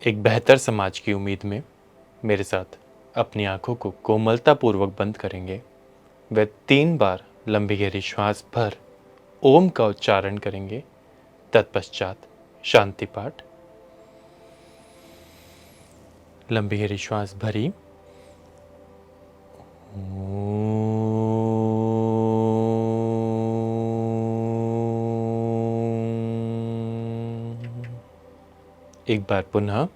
एक बेहतर समाज की उम्मीद में मेरे साथ अपनी आंखों को कोमलतापूर्वक बंद करेंगे। वे 3 बार लंबी गहरी श्वास भर ओम का उच्चारण करेंगे। तत्पश्चात शांति पाठ। लंबी गहरी श्वास भरी। एक बार पुनः।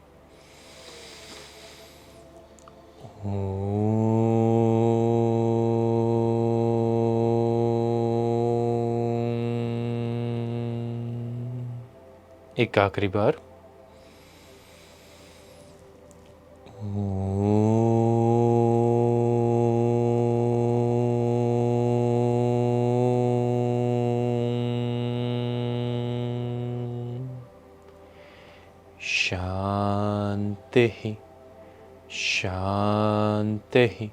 एक आखिरी बार। शांति ही शांति ही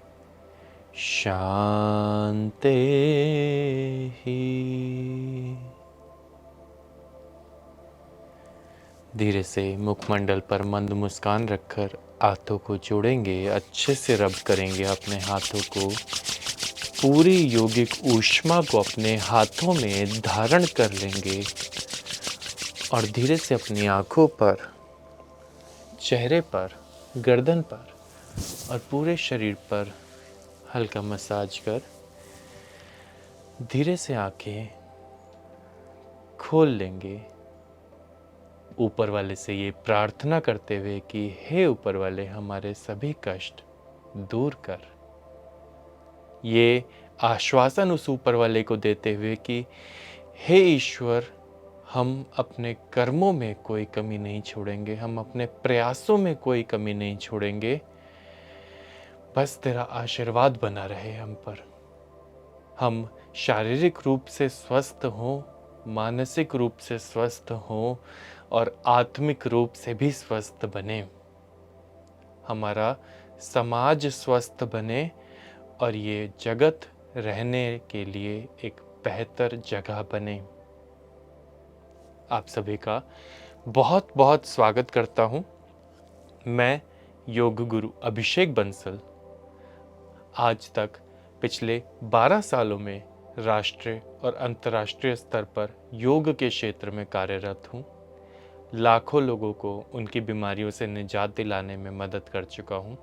शांति ही। धीरे से मुखमंडल पर मंद मुस्कान रखकर हाथों को जोड़ेंगे, अच्छे से रब करेंगे अपने हाथों को। पूरी योगिक ऊष्मा को अपने हाथों में धारण कर लेंगे और धीरे से अपनी आंखों पर, चेहरे पर, गर्दन पर और पूरे शरीर पर हल्का मसाज कर धीरे से आंखें खोल लेंगे। ऊपर वाले से ये प्रार्थना करते हुए कि हे ऊपर वाले, हमारे सभी कष्ट दूर कर। ये आश्वासन उस ऊपर वाले को देते हुए कि हे ईश्वर, हम अपने कर्मों में कोई कमी नहीं छोड़ेंगे, हम अपने प्रयासों में कोई कमी नहीं छोड़ेंगे। बस तेरा आशीर्वाद बना रहे हम पर। हम शारीरिक रूप से स्वस्थ हों, मानसिक रूप से स्वस्थ हों और आत्मिक रूप से भी स्वस्थ बने। हमारा समाज स्वस्थ बने और ये जगत रहने के लिए एक बेहतर जगह बने। आप सभी का बहुत बहुत स्वागत करता हूँ। मैं योग गुरु अभिषेक बंसल आज तक पिछले 12 सालों में राष्ट्रीय और अंतर्राष्ट्रीय स्तर पर योग के क्षेत्र में कार्यरत हूँ। लाखों लोगों को उनकी बीमारियों से निजात दिलाने में मदद कर चुका हूँ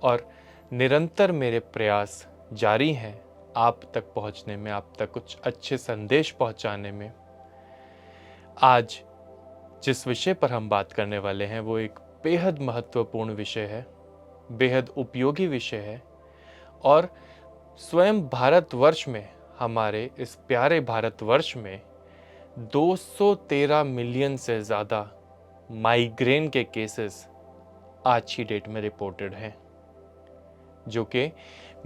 और निरंतर मेरे प्रयास जारी हैं आप तक पहुँचने में, आप तक कुछ अच्छे संदेश पहुँचाने में। आज जिस विषय पर हम बात करने वाले हैं वो एक बेहद महत्वपूर्ण विषय है, बेहद उपयोगी विषय है और स्वयं भारतवर्ष में, हमारे इस प्यारे भारतवर्ष में 213 मिलियन से ज़्यादा माइग्रेन के केसेस आज की डेट में रिपोर्टेड हैं, जो कि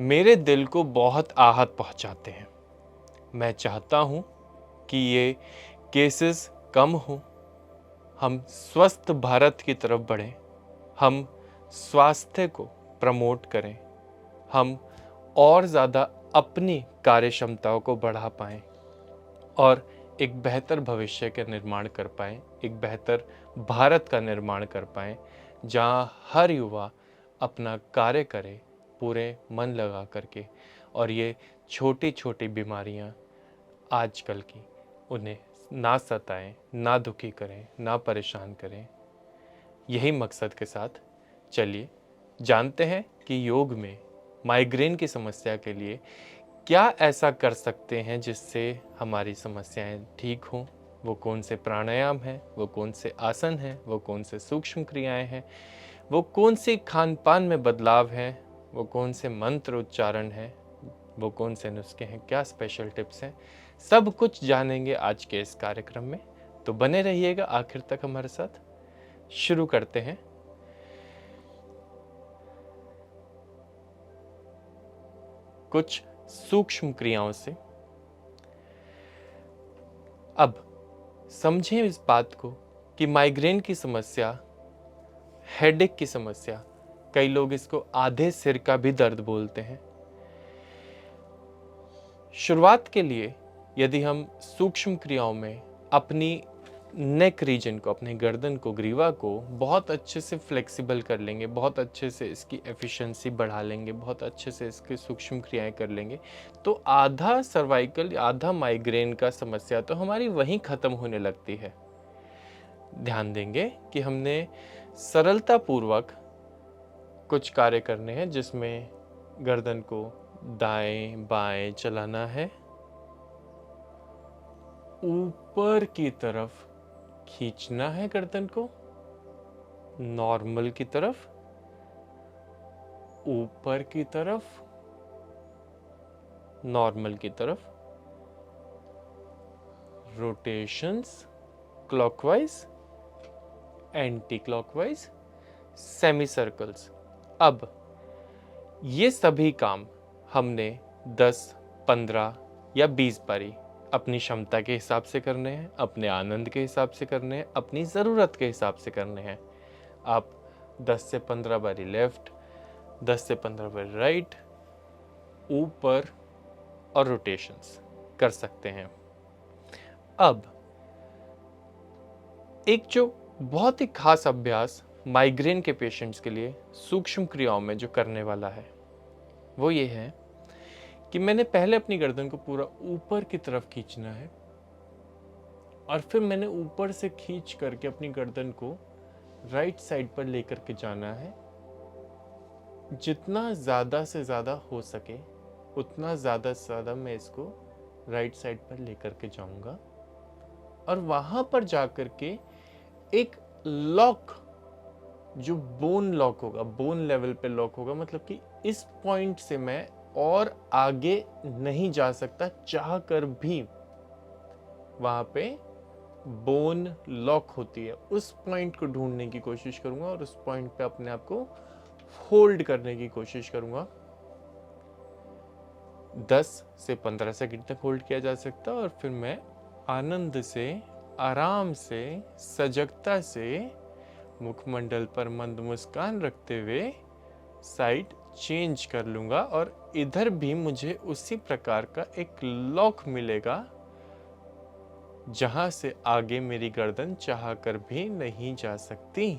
मेरे दिल को बहुत आहत पहुंचाते हैं। मैं चाहता हूं कि ये केसेस कम हों, हम स्वस्थ भारत की तरफ बढ़ें, हम स्वास्थ्य को प्रमोट करें, हम और ज़्यादा अपनी कार्य क्षमताओं को बढ़ा पाएँ और एक बेहतर भविष्य के निर्माण कर पाएँ, एक बेहतर भारत का निर्माण कर पाएँ, जहाँ हर युवा अपना कार्य करे पूरे मन लगा करके और ये छोटी छोटी बीमारियाँ आजकल की उन्हें ना सताएं, ना दुखी करें, ना परेशान करें। यही मकसद के साथ चलिए जानते हैं कि योग में माइग्रेन की समस्या के लिए क्या ऐसा कर सकते हैं जिससे हमारी समस्याएं ठीक हों। वो कौन से प्राणायाम हैं, वो कौन से आसन हैं, वो कौन से सूक्ष्म क्रियाएं हैं, वो कौन सी खान पान में बदलाव हैं, वो कौन से मंत्र उच्चारण हैं, वो कौन से नुस्खे हैं, क्या स्पेशल टिप्स हैं, सब कुछ जानेंगे आज के इस कार्यक्रम में। तो बने रहिएगा आखिर तक हमारे साथ। शुरू करते हैं। कुछ सूक्ष्म क्रियाओं से। अब समझें इस बात को कि माइग्रेन की समस्या, हेडेक की समस्या, कई लोग इसको आधे सिर का भी दर्द बोलते हैं। शुरुआत के लिए यदि हम सूक्ष्म क्रियाओं में अपनी नेक रीजन को, अपने गर्दन को, ग्रीवा को बहुत अच्छे से फ्लेक्सिबल कर लेंगे, बहुत अच्छे से इसकी एफिशिएंसी बढ़ा लेंगे, बहुत अच्छे से इसकी सूक्ष्म क्रियाएं कर लेंगे, तो आधा सर्वाइकल, आधा माइग्रेन का समस्या तो हमारी वहीं ख़त्म होने लगती है। ध्यान देंगे कि हमने सरलता पूर्वक कुछ कार्य करने हैं, जिसमें गर्दन को दाएं बाएं चलाना है, ऊपर की तरफ खींचना है गर्दन को, नॉर्मल की तरफ, ऊपर की तरफ, नॉर्मल की तरफ, rotations clockwise, anti clockwise, semi circles. अब ये सभी काम हमने 10, 15 या 20 बारी अपनी क्षमता के हिसाब से करने हैं, अपने आनंद के हिसाब से करने हैं, अपनी ज़रूरत के हिसाब से करने हैं। आप 10 से 15 बारी लेफ्ट, 10 से 15 बारी राइट, ऊपर और रोटेशंस कर सकते हैं। अब एक जो बहुत ही खास अभ्यास माइग्रेन के पेशेंट्स के लिए सूक्ष्म क्रियाओं में जो करने वाला है, वो ये है कि मैंने पहले अपनी गर्दन को पूरा ऊपर की तरफ खींचना है, और फिर मैंने ऊपर से खींच करके अपनी गर्दन को राइट साइड पर लेकर के जाना है। जितना ज़्यादा से ज़्यादा हो सके उतना ज़्यादा से ज़्यादा मैं इसको राइट साइड पर लेकर के जाऊंगा, और वहाँ पर जाकर के एक लॉक, जो बोन लॉक होगा, बोन लेवल पे लॉक होगा, मतलब कि इस पॉइंट से मैं और आगे नहीं जा सकता, चाह कर भी वहां पे बोन लॉक होती है, उस पॉइंट को ढूंढने की कोशिश करूंगा और उस पॉइंट पे अपने आप को होल्ड करने की कोशिश करूंगा। 10 से 15 सेकंड तक होल्ड किया जा सकता है, और फिर मैं आनंद से, आराम से, सजगता से मुखमंडल पर मंद मुस्कान रखते हुए साइड चेंज कर लूंगा, और इधर भी मुझे उसी प्रकार का एक लॉक मिलेगा, जहां से आगे मेरी गर्दन चाह कर भी नहीं जा सकती।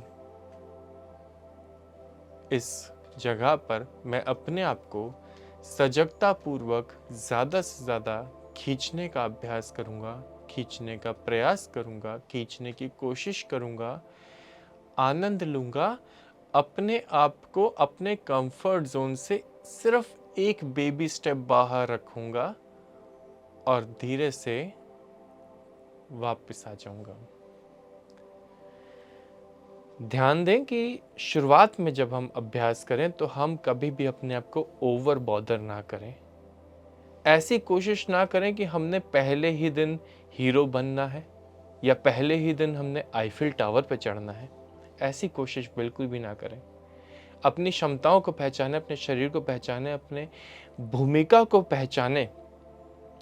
इस जगह पर मैं अपने आप को सजगता पूर्वक ज़्यादा से ज़्यादा खींचने का अभ्यास करूंगा, खींचने का प्रयास करूंगा, खींचने की कोशिश करूंगा, आनंद लूंगा, अपने आप को अपने कंफर्ट जोन से सिर्फ एक बेबी स्टेप बाहर रखूंगा और धीरे से वापस आ जाऊंगा। ध्यान दें कि शुरुआत में जब हम अभ्यास करें तो हम कभी भी अपने आप को ओवर बॉदर ना करें। ऐसी कोशिश ना करें कि हमने पहले ही दिन हीरो बनना है या पहले ही दिन हमने आईफिल टावर पर चढ़ना है। ऐसी कोशिश बिल्कुल भी ना करें। अपनी क्षमताओं को पहचानें, अपने शरीर को पहचानें, अपने भूमिका को पहचानें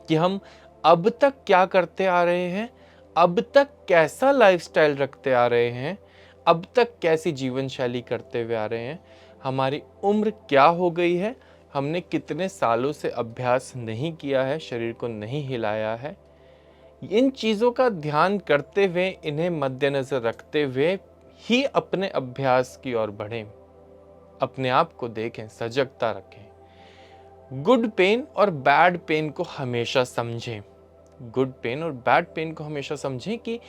कि हम अब तक क्या करते आ रहे हैं, अब तक कैसा लाइफस्टाइल रखते आ रहे हैं, अब तक कैसी जीवन शैली करते हुए आ रहे हैं, हमारी उम्र क्या हो गई है, हमने कितने सालों से अभ्यास नहीं किया है, शरीर को नहीं हिलाया है। इन चीज़ों का ध्यान करते हुए, इन्हें मद्देनज़र रखते हुए ही अपने अभ्यास की ओर बढ़ें। अपने आप को देखें, सजगता रखें। गुड पेन और बैड पेन को हमेशा समझें। गुड पेन और बैड पेन को हमेशा समझें कि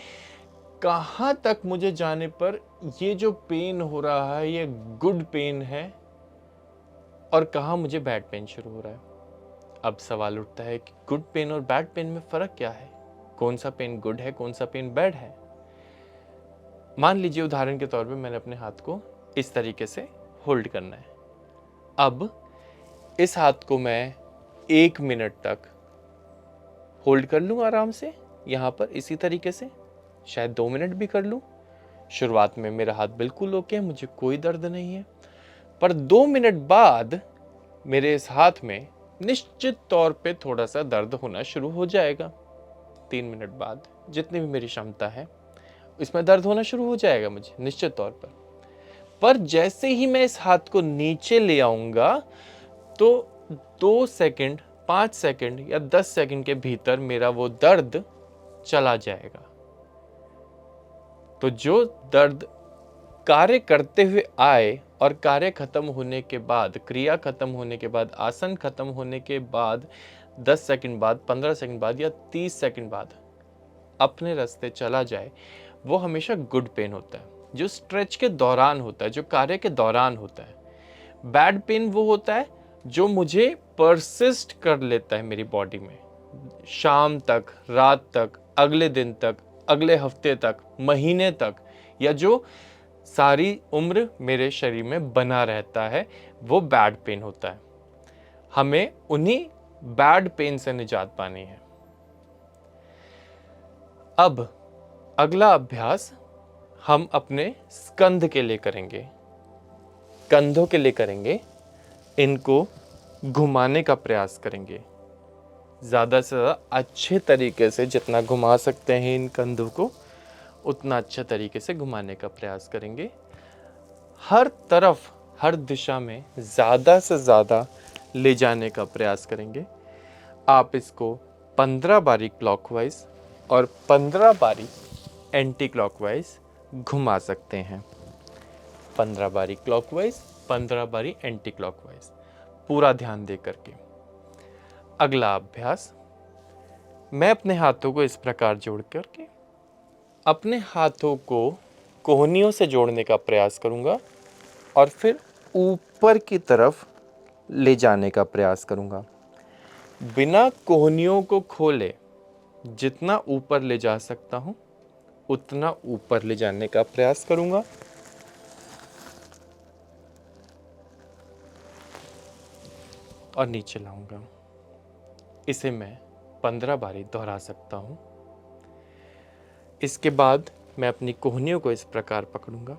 कहाँ तक मुझे जाने पर ये जो पेन हो रहा है ये गुड पेन है और कहाँ मुझे बैड पेन शुरू हो रहा है। अब सवाल उठता है कि गुड पेन और बैड पेन में फ़र्क क्या है, कौन सा पेन गुड है, कौन सा पेन बैड है। मान लीजिए उदाहरण के तौर पे मैंने अपने हाथ को इस तरीके से होल्ड करना है। अब इस हाथ को मैं 1 मिनट तक होल्ड कर लूँ आराम से, यहाँ पर इसी तरीके से, शायद 2 मिनट भी कर लूँ। शुरुआत में मेरा हाथ बिल्कुल ओके है, मुझे कोई दर्द नहीं है, पर 2 मिनट बाद मेरे इस हाथ में निश्चित तौर पे थोड़ा सा दर्द होना शुरू हो जाएगा। 3 मिनट बाद जितनी भी मेरी क्षमता है इसमें दर्द होना शुरू हो जाएगा मुझे निश्चित तौर पर जैसे ही मैं इस हाथ को नीचे ले आऊंगा तो 2 सेकंड, 5 सेकंड या 10 सेकंड के भीतर मेरा वो दर्द चला जाएगा। तो जो दर्द कार्य करते हुए आए और कार्य खत्म होने के बाद, क्रिया खत्म होने के बाद, आसन खत्म होने के बाद 10 सेकंड बाद, 15 सेकंड बाद या 30 सेकंड बाद अपने रास्ते चला जाए, वो हमेशा गुड पेन होता है, जो स्ट्रेच के दौरान होता है, जो कार्य के दौरान होता है। बैड पेन वो होता है जो मुझे परसिस्ट कर लेता है मेरी बॉडी में, शाम तक, रात तक, अगले दिन तक, अगले हफ्ते तक, महीने तक, या जो सारी उम्र मेरे शरीर में बना रहता है, वो बैड पेन होता है। हमें उन्हीं बैड पेन से निजात पानी है। अब अगला अभ्यास हम अपने स्कंध के लिए करेंगे, कंधों के लिए करेंगे। इनको घुमाने का प्रयास करेंगे, ज़्यादा से ज़्यादा अच्छे तरीके से, जितना घुमा सकते हैं इन कंधों को उतना अच्छे तरीके से घुमाने का प्रयास करेंगे। हर तरफ, हर दिशा में ज़्यादा से ज़्यादा ले जाने का प्रयास करेंगे। आप इसको 15 बारी क्लॉकवाइज और 15 बारी एंटी क्लॉकवाइज घुमा सकते हैं। 15 बारी क्लॉकवाइज, 15 बारी एंटी क्लॉकवाइज, पूरा ध्यान दे करके। अगला अभ्यास, मैं अपने हाथों को इस प्रकार जोड़ करके अपने हाथों को कोहनियों से जोड़ने का प्रयास करूंगा और फिर ऊपर की तरफ ले जाने का प्रयास करूंगा। बिना कोहनियों को खोले जितना ऊपर ले जा सकता हूं उतना ऊपर ले जाने का प्रयास करूंगा। और नीचे लाऊंगा। इसे मैं 15 बारी दोहरा सकता हूं। इसके बाद मैं अपनी कोहनियों को इस प्रकार पकड़ूंगा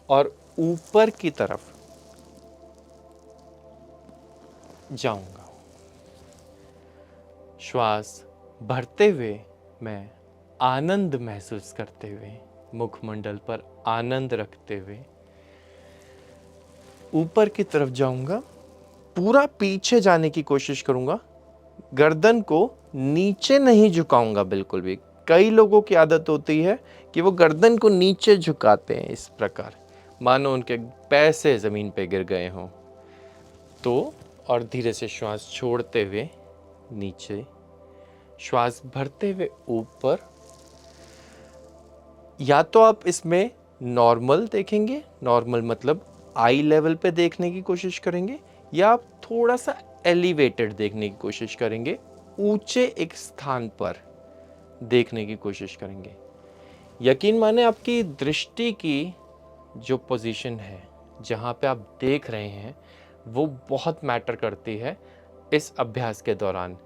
और ऊपर की तरफ जाऊंगा। श्वास भरते हुए मैं आनंद महसूस करते हुए, मुखमंडल पर आनंद रखते हुए ऊपर की तरफ जाऊंगा। पूरा पीछे जाने की कोशिश करूंगा। गर्दन को नीचे नहीं झुकाऊंगा बिल्कुल भी। कई लोगों की आदत होती है कि वो गर्दन को नीचे झुकाते हैं इस प्रकार, मानो उनके पैर से ज़मीन पे गिर गए हों। तो और धीरे से श्वास छोड़ते हुए नीचे, श्वास भरते हुए ऊपर। या तो आप इसमें नॉर्मल देखेंगे, नॉर्मल मतलब आई लेवल पे देखने की कोशिश करेंगे, या आप थोड़ा सा एलिवेटेड देखने की कोशिश करेंगे, ऊंचे एक स्थान पर देखने की कोशिश करेंगे। यकीन माने आपकी दृष्टि की जो पोजीशन है, जहाँ पे आप देख रहे हैं, वो बहुत मैटर करती है इस अभ्यास के दौरान,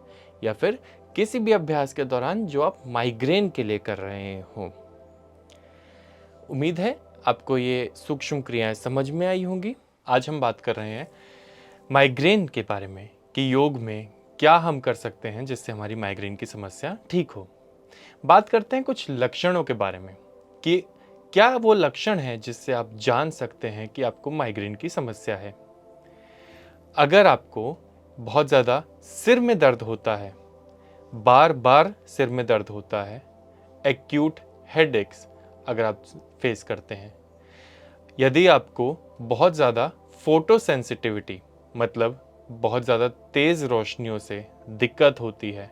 या फिर किसी भी अभ्यास के दौरान जो आप माइग्रेन के लिए कर रहे हों। उम्मीद है आपको ये सूक्ष्म क्रियाएं समझ में आई होंगी। आज हम बात कर रहे हैं माइग्रेन के बारे में कि योग में क्या हम कर सकते हैं जिससे हमारी माइग्रेन की समस्या ठीक हो। बात करते हैं कुछ लक्षणों के बारे में कि क्या वो लक्षण है जिससे आप जान सकते हैं कि आपको माइग्रेन की समस्या है। अगर आपको बहुत ज़्यादा सिर में दर्द होता है, बार बार सिर में दर्द होता है, एक्यूट हेडेक्स अगर आप फेस करते हैं, यदि आपको बहुत ज़्यादा फोटो सेंसिटिविटी मतलब बहुत ज़्यादा तेज़ रोशनियों से दिक्कत होती है,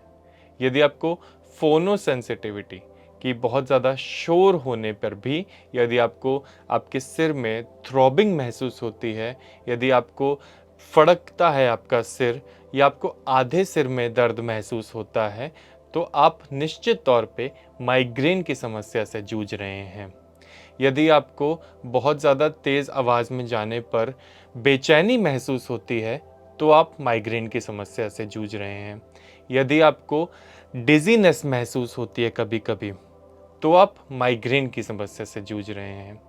यदि आपको फोनो सेंसिटिविटी कि बहुत ज़्यादा शोर होने पर भी यदि आपको आपके सिर में थ्रॉबिंग महसूस होती है, यदि आपको फड़कता है आपका सिर या आपको आधे सिर में दर्द महसूस होता है, तो आप निश्चित तौर पे माइग्रेन की समस्या से जूझ रहे हैं। यदि आपको बहुत ज़्यादा तेज़ आवाज़ में जाने पर बेचैनी महसूस होती है, तो आप माइग्रेन की समस्या से जूझ रहे हैं। यदि आपको डिजीनेस महसूस होती है कभी कभी, तो आप माइग्रेन की समस्या से जूझ रहे हैं।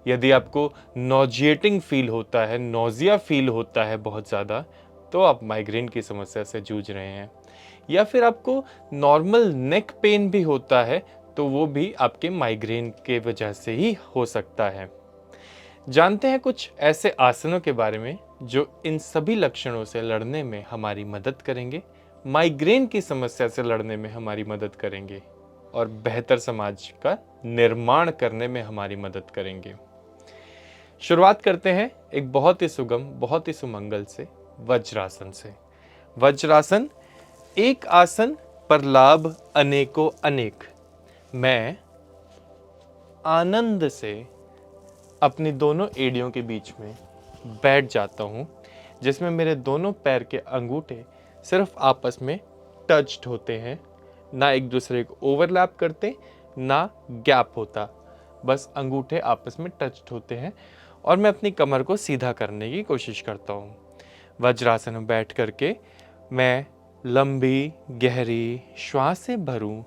यदि आपको नॉजिएटिंग फील होता है, नोजिया फील होता है बहुत ज़्यादा, तो आप माइग्रेन की समस्या से जूझ रहे हैं। या फिर आपको नॉर्मल नेक पेन भी होता है, तो वो भी आपके माइग्रेन के वजह से ही हो सकता है। जानते हैं कुछ ऐसे आसनों के बारे में जो इन सभी लक्षणों से लड़ने में हमारी मदद करेंगे, माइग्रेन की समस्या से लड़ने में हमारी मदद करेंगे और बेहतर समाज का निर्माण करने में हमारी मदद करेंगे। शुरुआत करते हैं एक बहुत ही सुगम, बहुत ही सुमंगल से वज्रासन से। वज्रासन एक आसन पर लाभ अनेकों अनेक। मैं आनंद से अपनी दोनों एड़ियों के बीच में बैठ जाता हूं, जिसमें मेरे दोनों पैर के अंगूठे सिर्फ आपस में टच्ड होते हैं, ना एक दूसरे को ओवरलैप करते, ना गैप होता, बस अंगूठे आपस में टच्ड होते हैं और मैं अपनी कमर को सीधा करने की कोशिश करता हूँ। वज्रासन में बैठ करके मैं लंबी गहरी श्वासें भरूं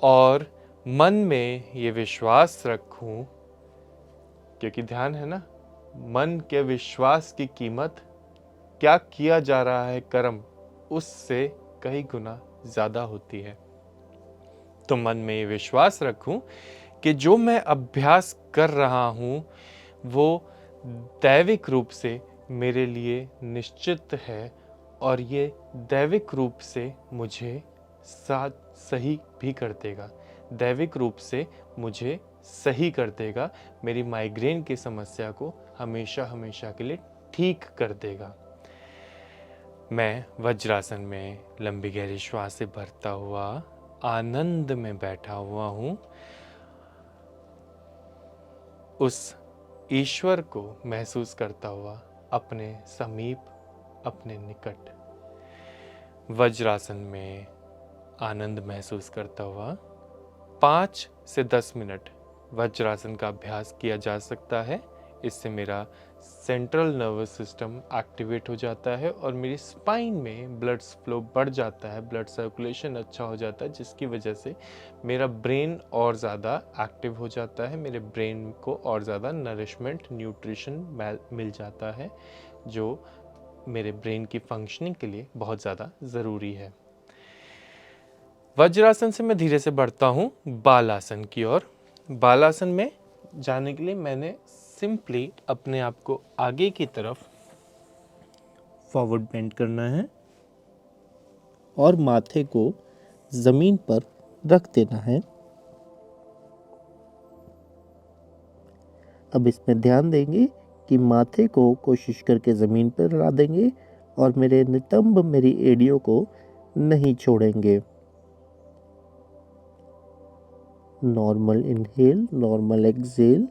और मन में ये विश्वास रखूं, क्योंकि ध्यान है ना, मन के विश्वास की कीमत क्या किया जा रहा है कर्म उससे कई गुना ज़्यादा होती है। तो मन में ये विश्वास रखूं कि जो मैं अभ्यास कर रहा हूं वो दैविक रूप से मेरे लिए निश्चित है और ये दैविक रूप से मुझे साथ सही भी कर देगा, दैविक रूप से मुझे सही कर देगा, मेरी माइग्रेन की समस्या को हमेशा हमेशा के लिए ठीक कर देगा। मैं वज्रासन में लंबी गहरी श्वास से भरता हुआ आनंद में बैठा हुआ हूँ। उस ईश्वर को महसूस करता हुआ अपने समीप, अपने निकट। वज्रासन में आनंद महसूस करता हुआ 5 से 10 मिनट वज्रासन का अभ्यास किया जा सकता है। इससे मेरा सेंट्रल नर्वस सिस्टम एक्टिवेट हो जाता है और मेरी स्पाइन में ब्लड फ्लो बढ़ जाता है, ब्लड सर्कुलेशन अच्छा हो जाता है, जिसकी वजह से मेरा ब्रेन और ज़्यादा एक्टिव हो जाता है, मेरे ब्रेन को और ज़्यादा नरिशमेंट, न्यूट्रिशन मिल जाता है, जो मेरे ब्रेन की फंक्शनिंग के लिए बहुत ज़्यादा ज़रूरी है। वज्रासन से मैं धीरे से बढ़ता हूँ बालासन की ओर। बालासन में जाने के लिए मैंने सिंपली अपने आप को आगे की तरफ फॉरवर्ड बेंड करना है और माथे को जमीन पर रख देना है। अब इसमें ध्यान देंगे कि माथे को कोशिश करके ज़मीन पर ला देंगे और मेरे नितंब, मेरी एड़ियों को नहीं छोड़ेंगे। Normal inhale, normal exhale.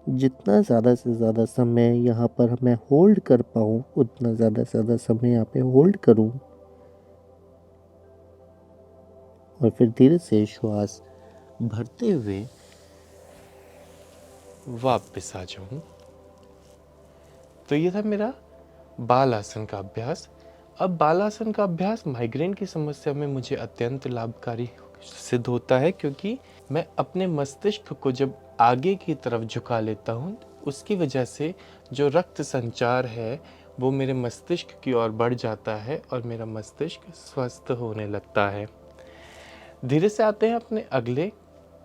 जितना ज़्यादा से ज़्यादा समय यहाँ पर मैं होल्ड कर पाऊँ उतना ज़्यादा से ज़्यादा समय यहाँ पे होल्ड करूँ और फिर धीरे से श्वास भरते हुए वापस आ जाऊँ। तो ये था मेरा बालासन का अभ्यास। अब बालासन का अभ्यास माइग्रेन की समस्या में मुझे अत्यंत लाभकारी सिद्ध होता है, क्योंकि मैं अपने मस्तिष्क को जब आगे की तरफ झुका लेता हूँ, उसकी वजह से जो रक्त संचार है वो मेरे मस्तिष्क की ओर बढ़ जाता है और मेरा मस्तिष्क स्वस्थ होने लगता है। धीरे से आते हैं अपने अगले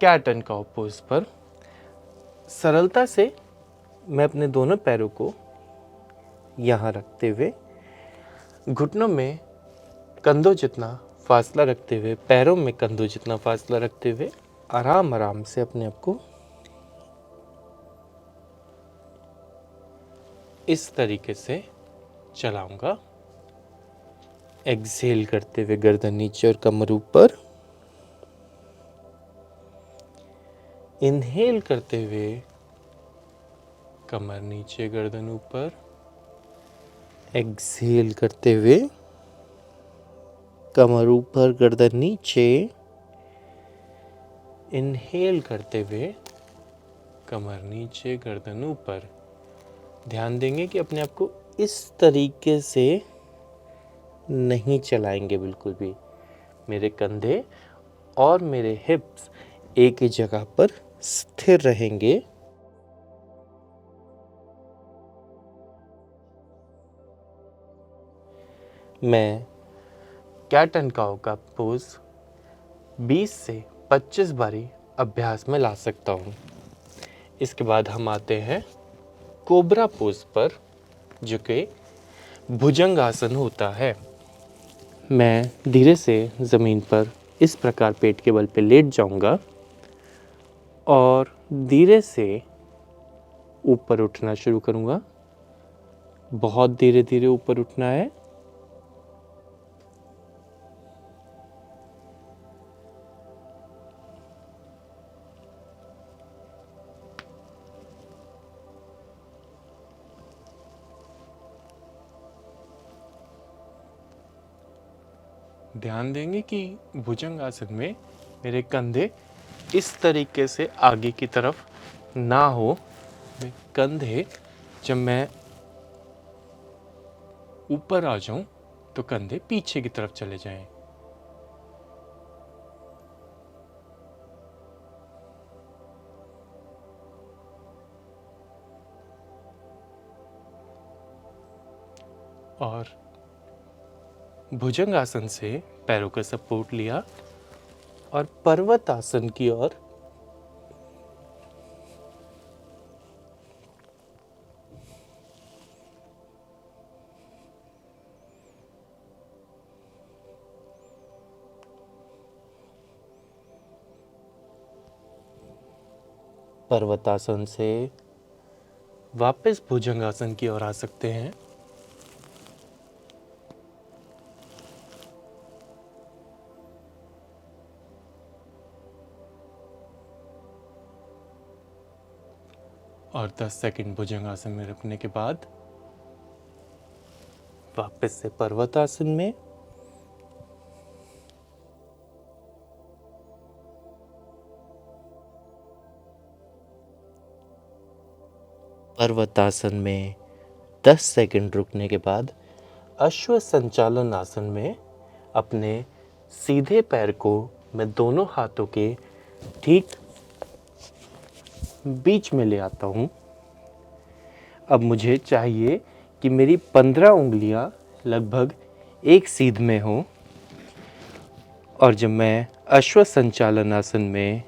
कैट एंड काउ पोज पर। सरलता से मैं अपने दोनों पैरों को यहाँ रखते हुए, घुटनों में कंधों जितना फासला रखते हुए, पैरों में कंधों जितना फासला रखते हुए आराम आराम से अपने आप को इस तरीके से चलाऊंगा। एक्सहेल करते हुए गर्दन नीचे और कमर ऊपर। इनहेल करते हुए कमर नीचे, गर्दन ऊपर। एक्सहेल करते हुए कमर ऊपर, गर्दन नीचे। इनहेल करते हुए कमर नीचे, गर्दन ऊपर। ध्यान देंगे कि अपने आप को इस तरीके से नहीं चलाएंगे बिल्कुल भी। मेरे कंधे और मेरे हिप्स एक ही जगह पर स्थिर रहेंगे। मैं कैट एंड काउ का पोज 20 से 25 बारी अभ्यास में ला सकता हूँ। इसके बाद हम आते हैं कोबरा पोज पर, जो कि भुजंग आसन होता है। मैं धीरे से ज़मीन पर इस प्रकार पेट के बल पे लेट जाऊंगा और धीरे से ऊपर उठना शुरू करूंगा। बहुत धीरे धीरे ऊपर उठना है। ध्यान देंगे कि भुजंग आसन में मेरे कंधे इस तरीके से आगे की तरफ ना हो। कंधे जब मैं ऊपर आ जाऊं तो कंधे पीछे की तरफ चले जाएं। और भुजंग आसन से पैरों का सपोर्ट लिया और पर्वत आसन की ओर पर्वतासन से वापस भुजंगासन की ओर आ सकते हैं। और 10 सेकंड भुजंगासन में रुकने के बाद वापस से पर्वतासन में। पर्वतासन में 10 सेकंड रुकने के बाद अश्व संचालन आसन में अपने सीधे पैर को मैं दोनों हाथों के ठीक बीच में ले आता हूँ। अब मुझे चाहिए कि मेरी 15 उंगलियां लगभग एक सीध में हो। और जब मैं अश्व संचालन आसन में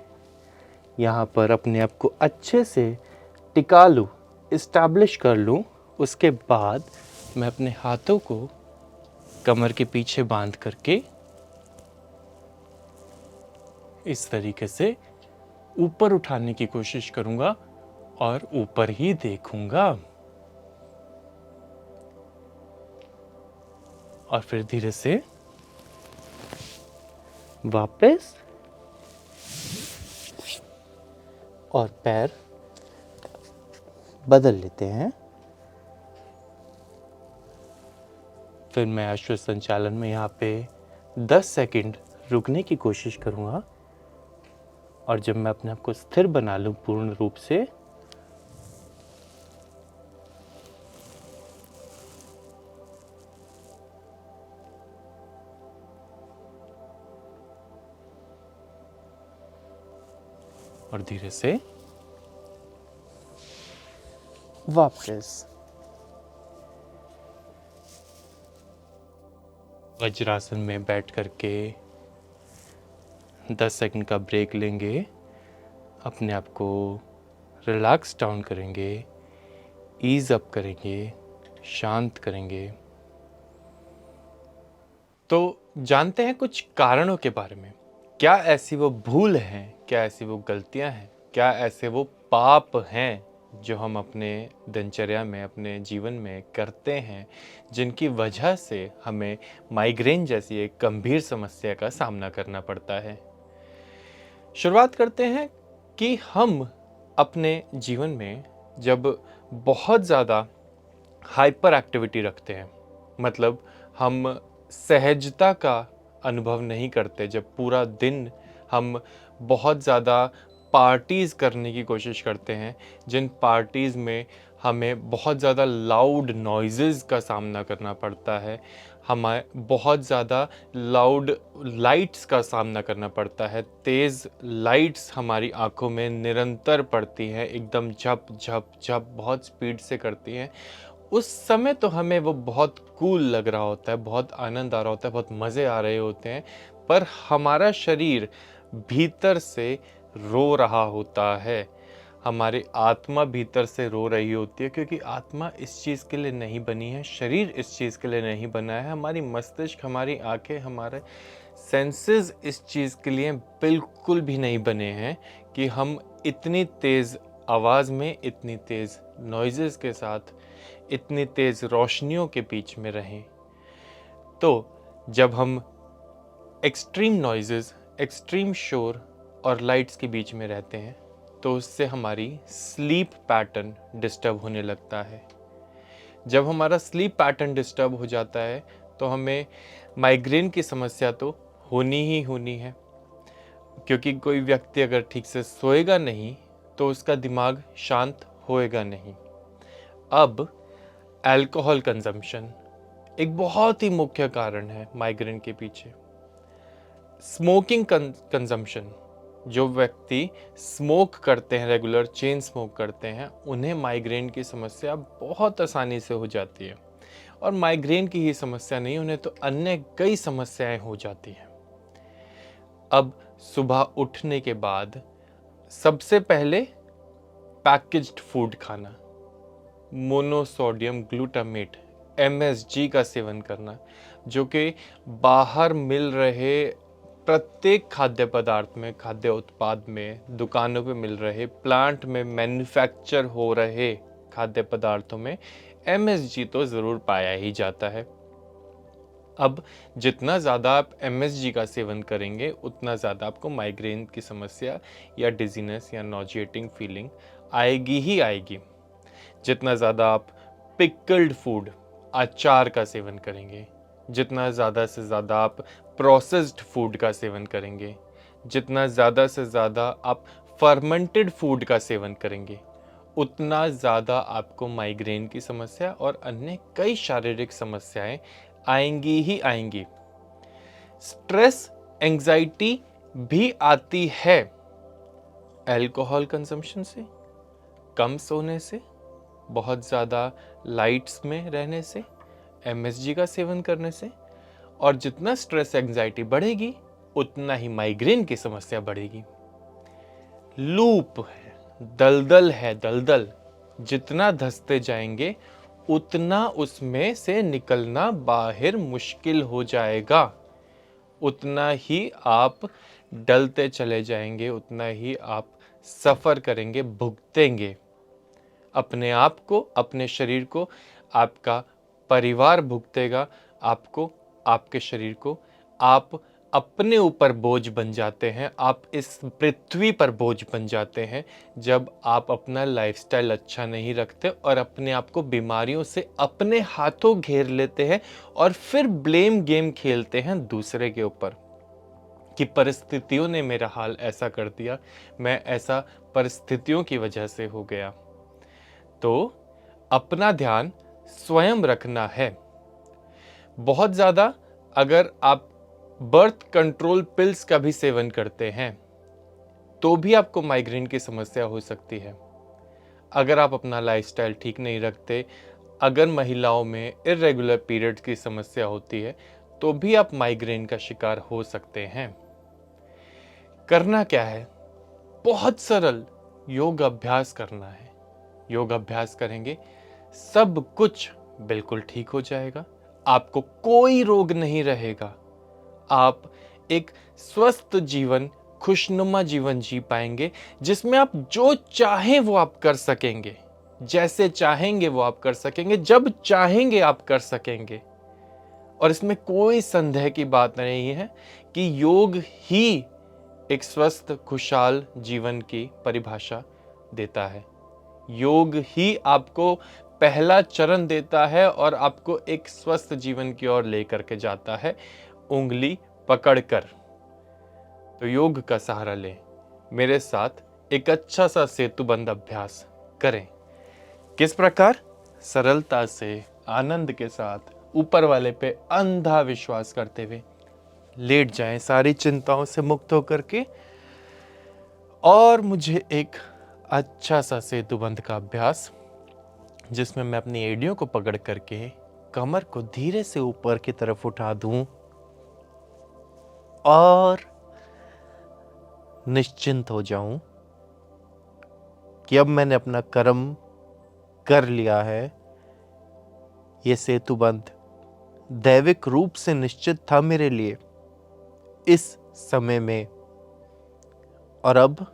यहाँ पर अपने आप को अच्छे से टिका लूँ, इस्टेब्लिश कर लूँ, उसके बाद मैं अपने हाथों को कमर के पीछे बांध करके इस तरीके से ऊपर उठाने की कोशिश करूंगा और ऊपर ही देखूंगा। और फिर धीरे से वापस और पैर बदल लेते हैं। फिर मैं अश्व संचालन में यहाँ पे 10 सेकंड रुकने की कोशिश करूँगा। और जब मैं अपने आप को स्थिर बना लूँ पूर्ण रूप से, और धीरे से वापस वज्रासन में बैठ करके 10 सेकंड का ब्रेक लेंगे, अपने आप को रिलैक्स डाउन करेंगे, ईज अप करेंगे, शांत करेंगे। तो जानते हैं कुछ कारणों के बारे में। क्या ऐसी वो भूल हैं, क्या ऐसी वो गलतियां हैं, क्या ऐसे वो पाप हैं जो हम अपने दिनचर्या में, अपने जीवन में करते हैं, जिनकी वजह से हमें माइग्रेन जैसी एक गंभीर समस्या का सामना करना पड़ता है। शुरुआत करते हैं कि हम अपने जीवन में जब बहुत ज़्यादा हाइपर एक्टिविटी रखते हैं, मतलब हम सहजता का अनुभव नहीं करते, जब पूरा दिन हम बहुत ज़्यादा पार्टीज़ करने की कोशिश करते हैं, जिन पार्टीज़ में हमें बहुत ज़्यादा लाउड नॉइज़ेस का सामना करना पड़ता है, हमें बहुत ज़्यादा लाउड लाइट्स का सामना करना पड़ता है, तेज़ लाइट्स हमारी आंखों में निरंतर पड़ती हैं, एकदम झप झप झप बहुत स्पीड से करती हैं। उस समय तो हमें वो बहुत कूल लग रहा होता है, बहुत आनंद आ रहा होता है, बहुत मज़े आ रहे होते हैं, पर हमारा शरीर भीतर से रो रहा होता है। हमारी आत्मा भीतर से रो रही होती है, क्योंकि आत्मा इस चीज़ के लिए नहीं बनी है, शरीर इस चीज़ के लिए नहीं बना है। हमारी मस्तिष्क, हमारी आंखें, हमारे सेंसेस इस चीज़ के लिए बिल्कुल भी नहीं बने हैं कि हम इतनी तेज़ आवाज़ में, इतनी तेज़ नॉइज़ेस के साथ, इतनी तेज़ रोशनियों के बीच में रहें। तो जब हम एक्सट्रीम नॉइज़ेस, एक्सट्रीम शोर और लाइट्स के बीच में रहते हैं तो उससे हमारी स्लीप पैटर्न डिस्टर्ब होने लगता है। जब हमारा स्लीप पैटर्न डिस्टर्ब हो जाता है तो हमें माइग्रेन की समस्या तो होनी ही होनी है, क्योंकि कोई व्यक्ति अगर ठीक से सोएगा नहीं तो उसका दिमाग शांत होएगा नहीं। अब अल्कोहल कंजम्पशन एक बहुत ही मुख्य कारण है माइग्रेन के पीछे। स्मोकिंग कंजम्पशन, जो व्यक्ति स्मोक करते हैं, रेगुलर चेन स्मोक करते हैं, उन्हें माइग्रेन की समस्या बहुत आसानी से हो जाती है। और माइग्रेन की ही समस्या नहीं, उन्हें तो अन्य कई समस्याएं हो जाती हैं। अब सुबह उठने के बाद सबसे पहले पैकेज्ड फूड खाना, मोनोसोडियम ग्लूटामेट MSG का सेवन करना, जो कि बाहर मिल रहे प्रत्येक खाद्य पदार्थ में, खाद्य उत्पाद में, दुकानों पे मिल रहे, प्लांट में मैन्युफैक्चर हो रहे खाद्य पदार्थों में MSG तो ज़रूर पाया ही जाता है। अब जितना ज़्यादा आप MSG का सेवन करेंगे उतना ज़्यादा आपको माइग्रेन की समस्या या डिजीनेस या नॉजिएटिंग फीलिंग आएगी ही आएगी। जितना ज़्यादा आप पिकल्ड फूड, अचार का सेवन करेंगे, जितना ज़्यादा से ज़्यादा आप प्रोसेस्ड फूड का सेवन करेंगे, जितना ज़्यादा से ज़्यादा आप फर्मेंटेड फूड का सेवन करेंगे, उतना ज़्यादा आपको माइग्रेन की समस्या और अन्य कई शारीरिक समस्याएं आएंगी ही आएंगी। स्ट्रेस, एंजाइटी भी आती है अल्कोहल कंजम्पशन से, कम सोने से, बहुत ज़्यादा लाइट्स में रहने से, MSG का सेवन करने से। और जितना स्ट्रेस एंजाइटी बढ़ेगी उतना ही माइग्रेन की समस्या बढ़ेगी। लूप है, दलदल है, दलदल। जितना धंसते जाएंगे उतना उसमें से निकलना बाहर मुश्किल हो जाएगा, उतना ही आप डलते चले जाएंगे, उतना ही आप सफ़र करेंगे, भुगतेंगे अपने आप को, अपने शरीर को। आपका परिवार भुगतेगा आपको, आपके शरीर को। आप अपने ऊपर बोझ बन जाते हैं, आप इस पृथ्वी पर बोझ बन जाते हैं जब आप अपना लाइफस्टाइल अच्छा नहीं रखते और अपने आप को बीमारियों से अपने हाथों घेर लेते हैं और फिर ब्लेम गेम खेलते हैं दूसरे के ऊपर कि परिस्थितियों ने मेरा हाल ऐसा कर दिया, मैं ऐसा परिस्थितियों की वजह से हो गया। तो अपना ध्यान स्वयं रखना है। बहुत ज़्यादा अगर आप बर्थ कंट्रोल पिल्स का भी सेवन करते हैं तो भी आपको माइग्रेन की समस्या हो सकती है। अगर आप अपना लाइफस्टाइल ठीक नहीं रखते, अगर महिलाओं में इरेगुलर पीरियड्स की समस्या होती है तो भी आप माइग्रेन का शिकार हो सकते हैं। करना क्या है? बहुत सरल, योग अभ्यास करना है। योग अभ्यास करेंगे सब कुछ बिल्कुल ठीक हो जाएगा, आपको कोई रोग नहीं रहेगा। आप एक स्वस्थ जीवन, खुशनुमा जीवन जी पाएंगे जिसमें आप जो चाहें वो आप कर सकेंगे, जैसे चाहेंगे वो आप कर सकेंगे, जब चाहेंगे आप कर सकेंगे। और इसमें कोई संदेह की बात नहीं है कि योग ही एक स्वस्थ खुशहाल जीवन की परिभाषा देता है। योग ही आपको पहला चरण देता है और आपको एक स्वस्थ जीवन की ओर लेकर के जाता है, उंगली पकड़कर। तो योग का सहारा लें, मेरे साथ एक अच्छा सा सेतुबंध अभ्यास करें। किस प्रकार? सरलता से, आनंद के साथ, ऊपर वाले पे अंधा विश्वास करते हुए लेट जाएं, सारी चिंताओं से मुक्त होकर के। और मुझे एक अच्छा सा सेतुबंध का अभ्यास जिसमें मैं अपनी एड़ियों को पकड़ करके कमर को धीरे से ऊपर की तरफ उठा दूं और निश्चिंत हो जाऊं कि अब मैंने अपना कर्म कर लिया है। ये सेतुबंध दैविक रूप से निश्चित था मेरे लिए। इस समय में। और अब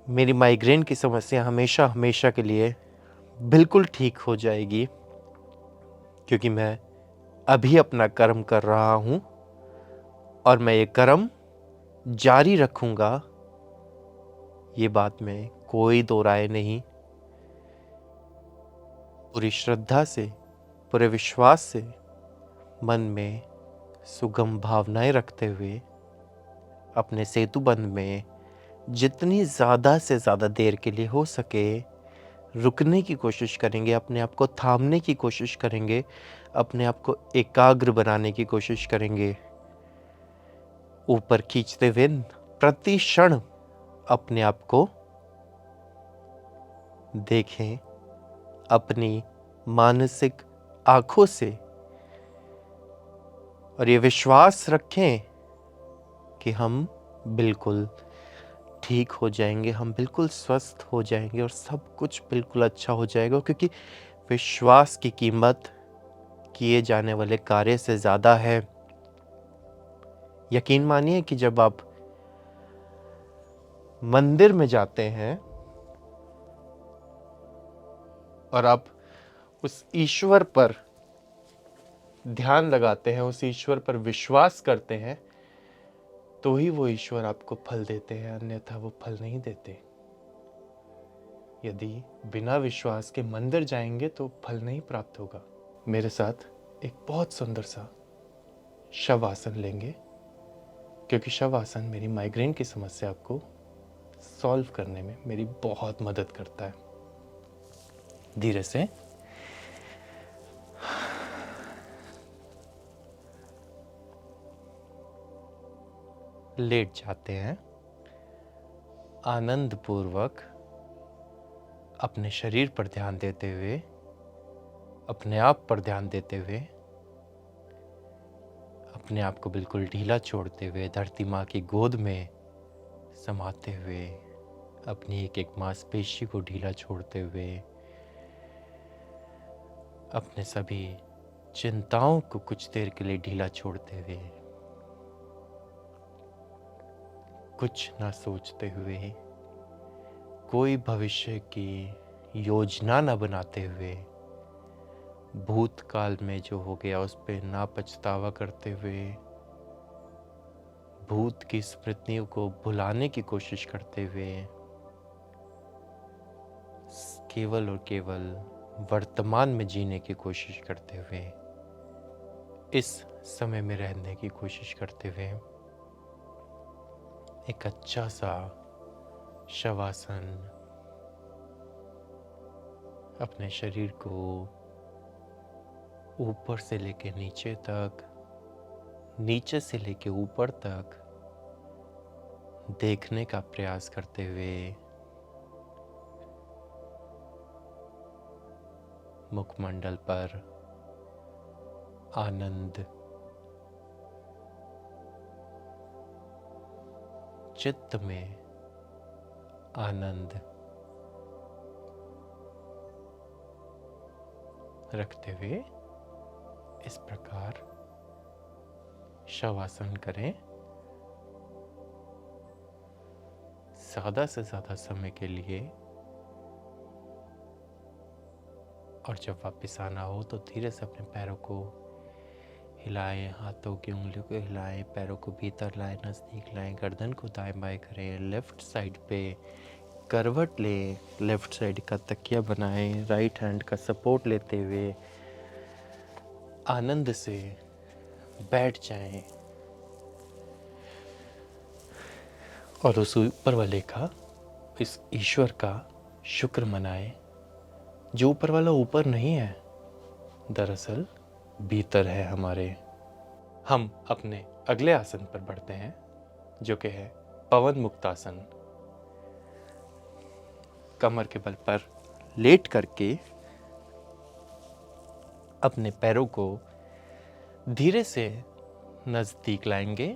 मेरी माइग्रेन की समस्या हमेशा हमेशा के लिए बिल्कुल ठीक हो जाएगी, क्योंकि मैं अभी अपना कर्म कर रहा हूँ और मैं ये कर्म जारी रखूँगा। ये बात में कोई दो राय नहीं। पूरी श्रद्धा से, पूरे विश्वास से, मन में सुगम भावनाएं रखते हुए अपने सेतु बंध में जितनी ज़्यादा से ज़्यादा देर के लिए हो सके रुकने की कोशिश करेंगे, अपने आप को थामने की कोशिश करेंगे, अपने आप को एकाग्र बनाने की कोशिश करेंगे। ऊपर खींचते हुए प्रति क्षण अपने आप को देखें, अपनी मानसिक आंखों से, और ये विश्वास रखें कि हम बिल्कुल ठीक हो जाएंगे, हम बिल्कुल स्वस्थ हो जाएंगे और सब कुछ बिल्कुल अच्छा हो जाएगा, क्योंकि विश्वास की कीमत किए जाने वाले कार्य से ज़्यादा है। यकीन मानिए कि जब आप मंदिर में जाते हैं और आप उस ईश्वर पर ध्यान लगाते हैं, उस ईश्वर पर विश्वास करते हैं, तो ही वो ईश्वर आपको फल देते हैं, अन्यथा वो फल नहीं देते। यदि बिना विश्वास के मंदिर जाएंगे तो फल नहीं प्राप्त होगा। मेरे साथ एक बहुत सुंदर सा शव आसन लेंगे, क्योंकि शव आसन मेरी माइग्रेन की समस्या को सॉल्व करने में मेरी बहुत मदद करता है। धीरे से लेट जाते हैं, आनंद पूर्वक अपने शरीर पर ध्यान देते हुए, अपने आप पर ध्यान देते हुए, अपने आप को बिल्कुल ढीला छोड़ते हुए धरती माँ की गोद में समाते हुए, अपनी एक एक मांसपेशी को ढीला छोड़ते हुए, अपने सभी चिंताओं को कुछ देर के लिए ढीला छोड़ते हुए, कुछ ना सोचते हुए, कोई भविष्य की योजना ना बनाते हुए, भूतकाल में जो हो गया उस पे ना पछतावा करते हुए, भूत की स्मृतियों को भुलाने की कोशिश करते हुए, केवल और केवल वर्तमान में जीने की कोशिश करते हुए, इस समय में रहने की कोशिश करते हुए एक अच्छा सा शवासन अपने शरीर को ऊपर से लेके नीचे तक, नीचे से लेके ऊपर तक देखने का प्रयास करते हुए मुखमंडल पर आनंद, चित्त में आनंद रखते हुए इस प्रकार शवासन करें। ज़्यादा से ज़्यादा समय के लिए, और जब वापस आना हो तो धीरे से अपने पैरों को हिलाएं, हाथों की उंगलियों को हिलाएं, पैरों को भीतर लाएं, नज़दीक लाएं, गर्दन को दाएं बाएं करें, लेफ्ट साइड पे करवट लें, लेफ्ट साइड का तकिया बनाएं, राइट हैंड का सपोर्ट लेते हुए आनंद से बैठ जाएं और उस ऊपर वाले का, इस ईश्वर का शुक्र मनाएं, जो ऊपर वाला ऊपर नहीं है, दरअसल भीतर है हमारे। हम अपने अगले आसन पर बढ़ते हैं, जो कि है पवन मुक्तासन। कमर के बल पर लेट करके अपने पैरों को धीरे से नजदीक लाएंगे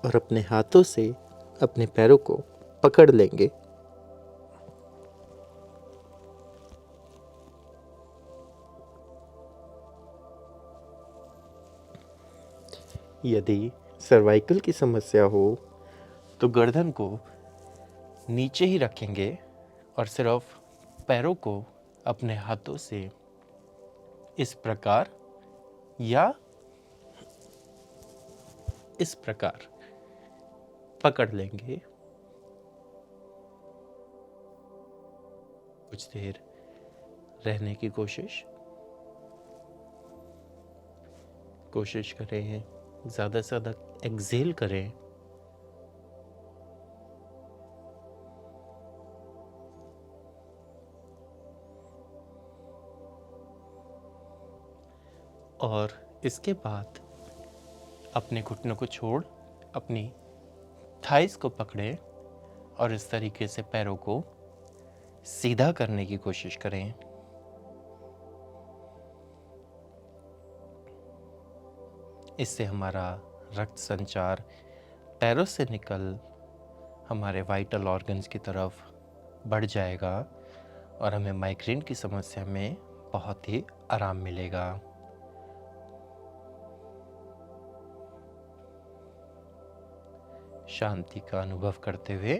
और अपने हाथों से अपने पैरों को पकड़ लेंगे। यदि सर्वाइकल की समस्या हो तो गर्दन को नीचे ही रखेंगे और सिर्फ पैरों को अपने हाथों से इस प्रकार या इस प्रकार पकड़ लेंगे। कुछ देर रहने की कोशिश करें, ज़्यादा से ज़्यादा एक्सेल करें। और इसके बाद अपने घुटनों को छोड़ अपनी थाइस को पकड़ें और इस तरीके से पैरों को सीधा करने की कोशिश करें। इससे हमारा रक्त संचार पैरों से निकल हमारे वाइटल ऑर्गन्स की तरफ बढ़ जाएगा और हमें माइग्रेन की समस्या में बहुत ही आराम मिलेगा। शांति का अनुभव करते हुए,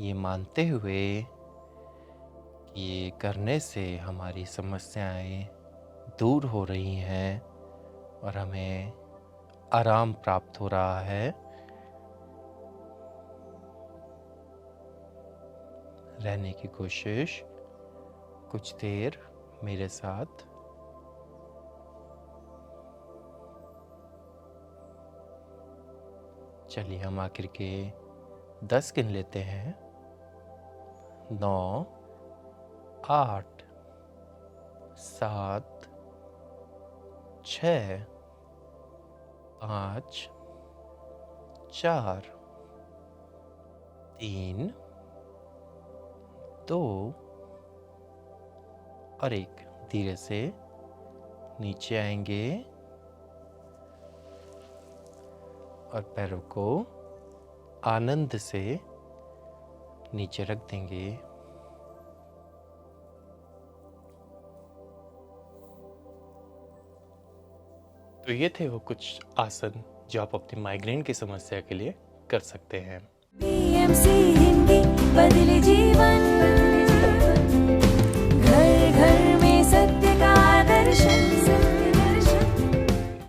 ये मानते हुए कि ये करने से हमारी समस्याएं दूर हो रही हैं और हमें आराम प्राप्त हो रहा है। रहने की कोशिश कुछ देर मेरे साथ। चलिए हम आखिर के 10 गिन लेते हैं। 9, 8, 7, 6, 5, 4, 3, 2 और 1। धीरे से नीचे आएंगे और पैरों को आनंद से नीचे रख देंगे। तो ये थे वो कुछ आसन जो आप अपनी माइग्रेन की समस्या के लिए कर सकते हैं। BMC हिंदी बदले जीवन।